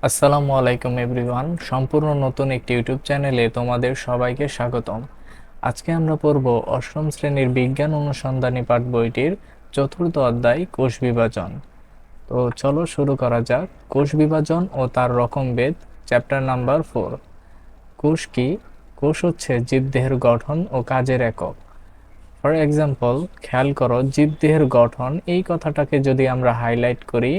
আসসালামু আলাইকুম এভরিওয়ান, সম্পূর্ণ নতুন একটি ইউটিউব চ্যানেলে তোমাদের সবাইকে স্বাগতম। আজকে আমরা পড়ব অষ্টম শ্রেণীর বিজ্ঞান অনুসন্ধানী পাঠ বইটির চতুর্থ অধ্যায় কোষ বিভাজন। তো চলো শুরু করা যাক। কোষ বিভাজন ও তার রকমভেদ, চ্যাপ্টার নাম্বার 4। কোষ কি? কোষ হচ্ছে জীবদেহের গঠন ও কাজের একক। ফর এক্সাম্পল, খেয়াল করো, জীবদেহের গঠন এই কথাটাকে যদি আমরা হাইলাইট করি,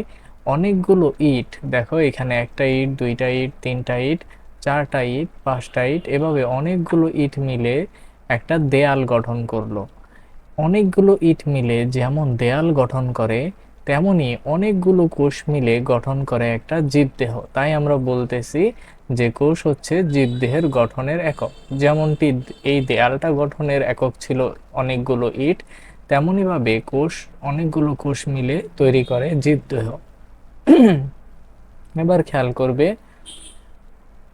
অনেকগুলো ইট, দেখো এখানে একটা ইট, দুইটা ইট, তিনটা ইট, চারটা ইট, পাঁচটা ইট, এভাবে অনেকগুলো ইট মিলে একটা দেয়াল গঠন করলো। অনেকগুলো ইট মিলে যেমন দেয়াল গঠন করে, তেমনি অনেকগুলো কোষ মিলে গঠন করে একটা জীবদেহ। তাই আমরা বলতেছি যে কোষ হচ্ছে জীবদেহের গঠনের একক। যেমনটি এই দেয়ালটা গঠনের একক ছিল অনেকগুলো ইট, তেমনি ভাবে কোষ অনেকগুলো কোষ মিলে তৈরি করে জীবদেহ। এবার খেয়াল করবে,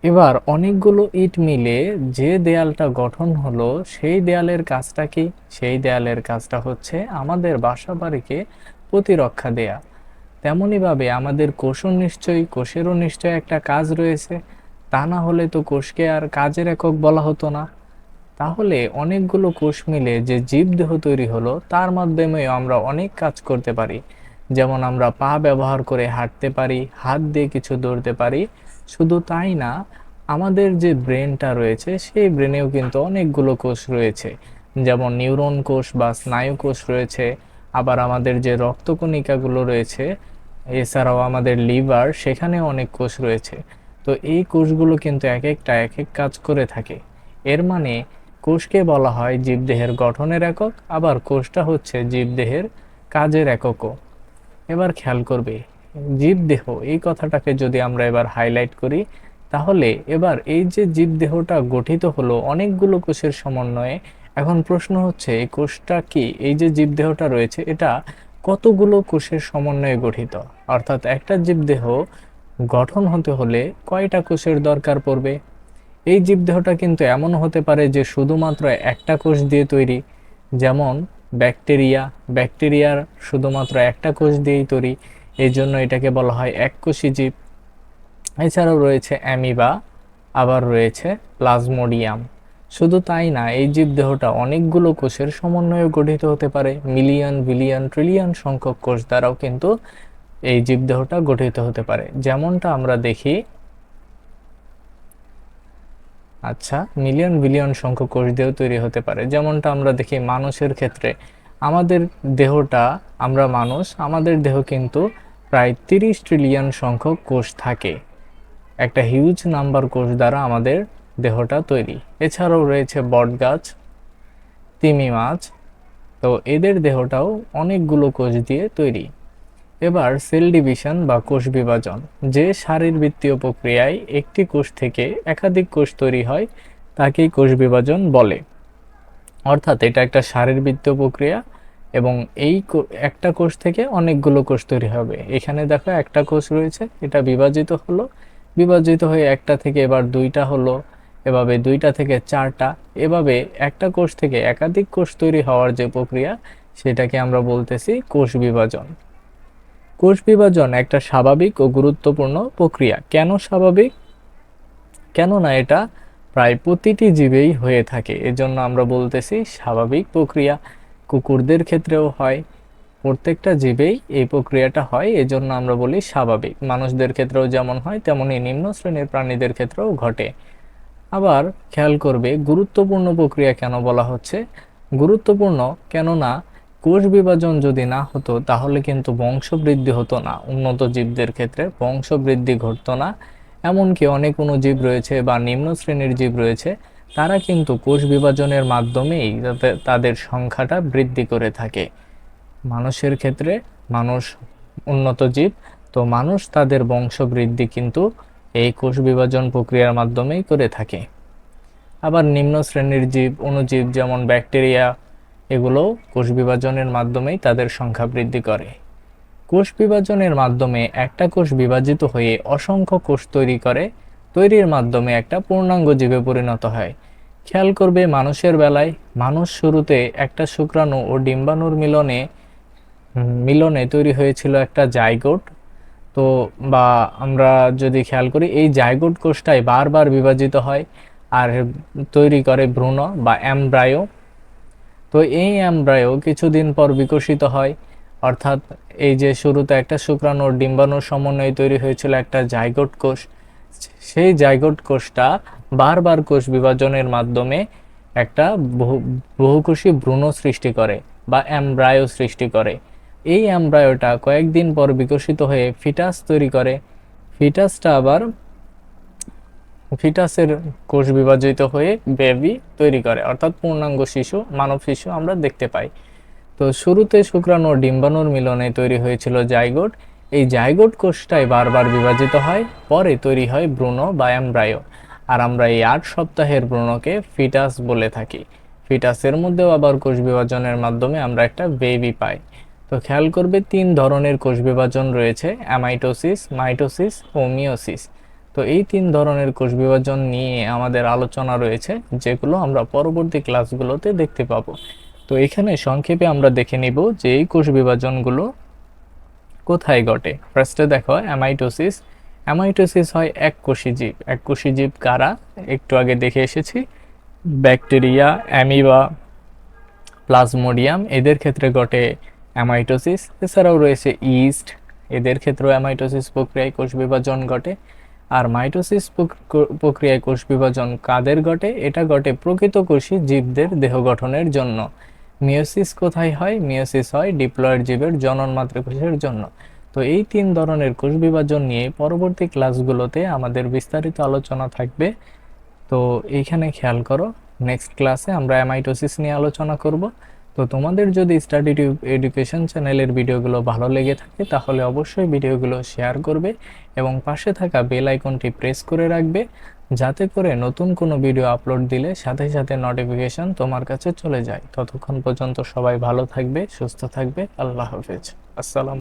এবার অনেকগুলো ইট মিলে যে দেয়ালটা গঠন হলো, সেই দেয়ালের কাজটা কি? সেই দেয়ালের কাজটা হচ্ছে আমাদের বাসা বাড়িকে প্রতিরক্ষা দেয়া। তেমনিভাবে আমাদের কোষেরও নিশ্চয়ই একটা কাজ রয়েছে। তা না হলে তো কোষকে আর কাজের একক বলা হতো না। তাহলে অনেকগুলো কোষ মিলে যে জীবদেহ তৈরি হলো, তার মাধ্যমে আমরা অনেক কাজ করতে পারি। যেমন আমরা পা ব্যবহার করে হাঁটতে পারি, হাত দিয়ে কিছু ধরতে পারি। শুধু তাই না, আমাদের যে ব্রেনটা রয়েছে, সেই ব্রেনেও কিন্তু অনেকগুলো কোষ রয়েছে। যেমন নিউরন কোষ বা স্নায়ু কোষ রয়েছে। আবার আমাদের যে রক্তকণিকাগুলো রয়েছে, এছাড়াও আমাদের লিভার, সেখানে অনেক কোষ রয়েছে। তো এই কোষগুলো কিন্তু এক একটা এক এক কাজ করে থাকে। এর মানে কোষকে বলা হয় জীবদেহের গঠনের একক, আবার কোষটা হচ্ছে জীবদেহের কাজের এককও। এবার খেয়াল করবে, জীবদেহ এই কথাটাকে যদি আমরা এবার হাইলাইট করি, তাহলে এবার এই যে জীবদেহটা গঠিত হলো অনেকগুলো কোষের সমন্বয়ে, এখন প্রশ্ন হচ্ছে এই কোষটা কি, এই যে জীবদেহটা রয়েছে এটা কতগুলো কোষের সমন্বয়ে গঠিত? অর্থাৎ একটা জীবদেহ গঠন হতে হলে কয়টা কোষের দরকার পড়বে? এই জীবদেহটা কিন্তু এমন হতে পারে যে শুধুমাত্র একটা কোষ দিয়ে তৈরি। যেমন ব্যাকটেরিয়া, ব্যাকটেরিয়ার শুধুমাত্র একটা কোষ দিয়েই তৈরি, এই জন্য এটাকে বলা হয় এককোষী জীব। এছাড়াও রয়েছে অ্যামিবা, আবার রয়েছে প্লাজমোডিয়াম। শুধু তাই না, এই জীবদেহটা অনেকগুলো কোষের সমন্বয়ে গঠিত হতে পারে। মিলিয়ন, বিলিয়ন, ট্রিলিয়ন সংখ্যক কোষ দ্বারাও কিন্তু এই জীবদেহটা গঠিত হতে পারে, যেমনটা আমরা দেখি। আচ্ছা, মিলিয়ন বিলিয়ন সংখ্যক কোষ দিয়েও তৈরি হতে পারে, যেমনটা আমরা দেখি মানুষের ক্ষেত্রে। আমাদের দেহটা, আমরা মানুষ, আমাদের দেহ কিন্তু প্রায় 30 ট্রিলিয়ন সংখ্যক কোষ থাকে। একটা হিউজ নাম্বার কোষ দ্বারা আমাদের দেহটা তৈরি। এছাড়াও রয়েছে বটগাছ, তিমি মাছ, তো এদের দেহটাও অনেকগুলো কোষ দিয়ে তৈরি। এবার সেল ডিভিশন বা কোষ বিভাজন, যে শারীরবৃত্তীয় প্রক্রিয়ায় একটি কোষ থেকে একাধিক কোষ তৈরি হয়, তাকেই কোষ বিভাজন বলে। অর্থাৎ এটা একটা শারীরবৃত্তীয় প্রক্রিয়া, এবং এই একটা কোষ থেকে অনেকগুলো কোষ তৈরি হবে। এখানে দেখো একটা কোষ রয়েছে, এটা বিভাজিত হলো, বিভাজিত হয়ে একটা থেকে এবার দুইটা হলো, এভাবে দুইটা থেকে চারটা, এভাবে একটা কোষ থেকে একাধিক কোষ তৈরি হওয়ার যে প্রক্রিয়া, সেটাকে আমরা বলতেছি কোষ বিভাজন। কোষ বিভাজন একটা স্বাভাবিক ও গুরুত্বপূর্ণ প্রক্রিয়া। কেন স্বাভাবিক? কেননা এটা প্রায় প্রতিটি জীবেই হয়ে থাকে, এজন্য আমরা বলতেছি স্বাভাবিক প্রক্রিয়া। কুকুরদের ক্ষেত্রেও হয়, প্রত্যেকটা জীবেই এই প্রক্রিয়াটা হয়, এজন্য আমরা বলি স্বাভাবিক। মানুষদের ক্ষেত্রেও যেমন হয়, তেমনি নিম্ন শ্রেণীর প্রাণীদের ক্ষেত্রেও ঘটে। আবার খেয়াল করবে, গুরুত্বপূর্ণ প্রক্রিয়া কেন বলা হচ্ছে? গুরুত্বপূর্ণ কেননা কোষ বিভাজন যদি না হতো, তাহলে কিন্তু বংশবৃদ্ধি হতো না। উন্নত জীবদের ক্ষেত্রে বংশবৃদ্ধি ঘটতো না। এমনকি অনেক অণুজীব রয়েছে বা নিম্ন শ্রেণীর জীব রয়েছে, তারা কিন্তু কোষ বিভাজনের মাধ্যমেই তাদের সংখ্যাটা বৃদ্ধি করে থাকে। মানুষের ক্ষেত্রে, মানুষ উন্নত জীব, তো মানুষ তাদের বংশবৃদ্ধি কিন্তু এই কোষ বিভাজন প্রক্রিয়ার মাধ্যমেই করে থাকে। আবার নিম্ন শ্রেণীর জীব, অণুজীব, যেমন ব্যাকটেরিয়া, এগুলোও কোষ বিভাজনের মাধ্যমেই তাদের সংখ্যা বৃদ্ধি করে। কোষ বিভাজনের মাধ্যমে একটা কোষ বিভাজিত হয়ে অসংখ্য কোষ তৈরি করে, তৈরির মাধ্যমে একটা পূর্ণাঙ্গ জীবে পরিণত হয়। খেয়াল করবে মানুষের বেলায়, মানুষ শুরুতে একটা শুক্রাণু ও ডিম্বাণুর মিলনে মিলনে তৈরি হয়েছিল একটা জাইগোট। তো বা আমরা যদি খেয়াল করি এই জাইগোট কোষটাই বারবার বিভাজিত হয় আর তৈরি করে ভ্রূণ বা এমব্রায়ো। তো এই এমব্রায়ো কিছুদিন পর বিকশিত হয়, অর্থাৎ এই যে শুরুতে একটা শুক্রাণুর ডিম্বাণুর সমন্বয়ে তৈরি হয়েছিল একটা জাইগোট কোষ, সেই জাইগোট কোষটা বারবার কোষ বিভাজনের মাধ্যমে একটা বহুকোষী ভ্রূণ সৃষ্টি করে বা এমব্রায়ো সৃষ্টি করে। এই এমব্রায়োটা কয়েকদিন পর বিকশিত হয়ে ফিটাস তৈরি করে। ফিটাসটা আবার ফিটাসের কোষ বিভাজিত হয়ে বেবি তৈরি করে, অর্থাৎ পূর্ণাঙ্গ শিশু, মানব শিশু আমরা দেখতে পাই। তো শুরুতে শুক্রাণু ও ডিম্বাণুর মিলনে তৈরি হয়েছিল জাইগোট। এই জাইগোট কোষটাই বারবার বিভাজিত হয়, পরে তৈরি হয় ভ্রূণ বা এমব্রায়ো। আর আমরা এই 8 সপ্তাহের ভ্রূণকে ফিটাস বলে থাকি। ফিটাসের মধ্যেও আবার কোষ বিভাজনের মাধ্যমে আমরা একটা বেবি পাই। তো খেয়াল করবে 3 ধরনের কোষ বিভাজন রয়েছে, অ্যামাইটোসিস, মাইটোসিস ও মিওসিস। তো এই 3 ধরনের কোষ বিভাজন নিয়ে আমাদের আলোচনা রয়েছে, যেগুলো আমরা পরবর্তী ক্লাসগুলোতে দেখতে পাবো। তো এখানে সংক্ষেপে আমরা দেখে নিব যে এই কোষ বিভাজনগুলো কোথায় ঘটে। ফার্স্টে দেখো অ্যামাইটোসিস। অ্যামাইটোসিস হয় এককোষী জীব। এককোষী জীব কারা? একটু আগে দেখে এসেছি, ব্যাকটেরিয়া, অ্যামিবা, প্লাজমোডিয়াম, এদের ক্ষেত্রে ঘটে অ্যামাইটোসিস। এছাড়াও রয়েছে ইস্ট, এদের ক্ষেত্রেও অ্যামাইটোসিস প্রক্রিয়ায় কোষ বিভাজন ঘটে। আর মাইটোসিস প্রক্রিয়ায় কোষ বিভাজন কাদের ঘটে? এটা ঘটে প্রকৃত কোষী জীবদের দেহ গঠনের জন্য। মিওসিস কোথায় হয়? মিওসিস হয় ডিপ্লয়েড জীবের জনন মাতৃকোষের জন্য। তো এই 3 ধরনের কোষ বিভাজন নিয়ে পরবর্তী ক্লাসগুলোতে আমাদের বিস্তারিত আলোচনা থাকবে। তো এইখানে খেয়াল করো, নেক্সট ক্লাসে আমরা অ্যামাইটোসিস নিয়ে আলোচনা করব। তো তোমাদের যদি স্টাডি টিউব এডুকেশন চ্যানেলের ভিডিওগুলো ভালো লেগে থাকে তাহলে অবশ্যই ভিডিওগুলো শেয়ার করবে এবং পাশে থাকা বেল আইকনটি প্রেস করে রাখবে, যাতে করে নতুন কোনো ভিডিও আপলোড দিলে সাথে সাথে নোটিফিকেশন তোমার কাছে চলে যায়। ততক্ষণ পর্যন্ত সবাই ভালো থাকবে, সুস্থ থাকবে। আল্লাহ হাফেজ। আসসালাম।